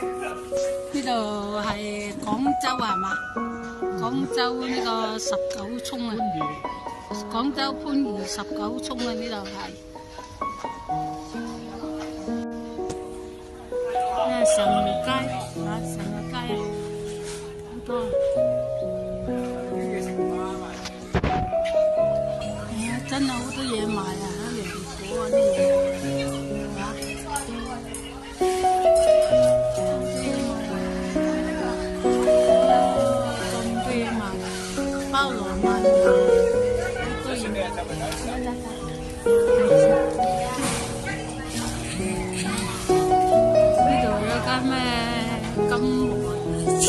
呢度係廣州係嘛？廣州呢個19涌啊，廣州番禺19涌啊，呢度係。上街啊，上街啊，好多。真係好多嘢賣啊！蓮果啊啲嘢，咁多嘢賣，包羅萬有，好多嘢。呢度有間咩金和二千，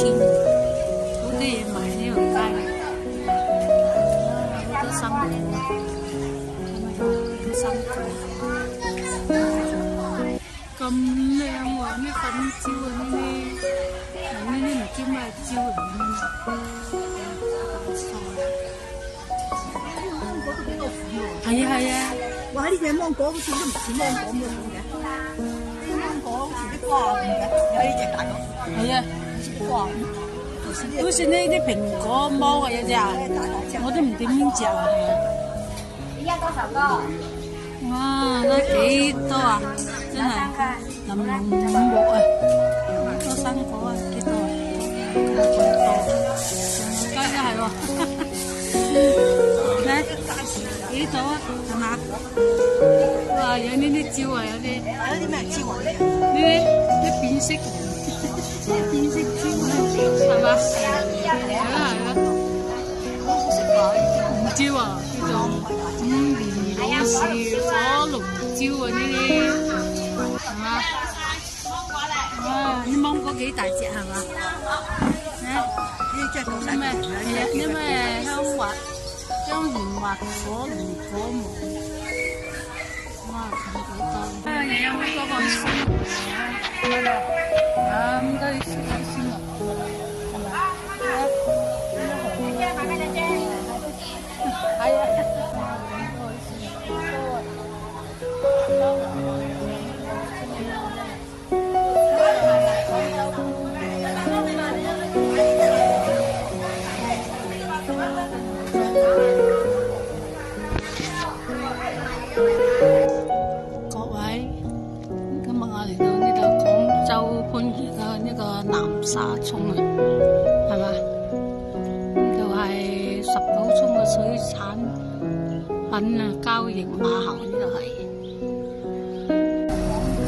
好多嘢賣呢條街，好多生果。咁靚喎，咩粉椒啊呢啲唔知咩椒嚟嘅。係啊係啊，哇！呢隻芒果好似都唔似芒果咁樣嘅，啲芒果好似啲瓜咁嘅，有呢隻大個。係啊，似啲瓜。好似呢啲蘋果芒啊有隻啊，我都唔點邊隻啊。你要多少個？哇，都幾多啊！真係林林木木啊，好多生果啊，幾多啊？好多，上街都係喎。嚟幾多啊？係嘛？哇，有呢啲椒啊，有啲咩椒啊？呢啲變色，變色椒係嘛？係啊，唔知喎，叫做5年老樹火龍椒啊呢啲，係嘛？哇！啲芒果幾大隻係嘛？呢隻做咩？係啊，啲咩香圓滑火龍果木，哇！咁幾多？啊，又有好多個鮮啊！咁多啲鮮海鮮啊，係咪？係啊。各位，今日我嚟到呢度廣州番禺嘅呢個南沙涌啊，係嘛？呢度係19涌嘅水產品啊交易碼頭，呢度係。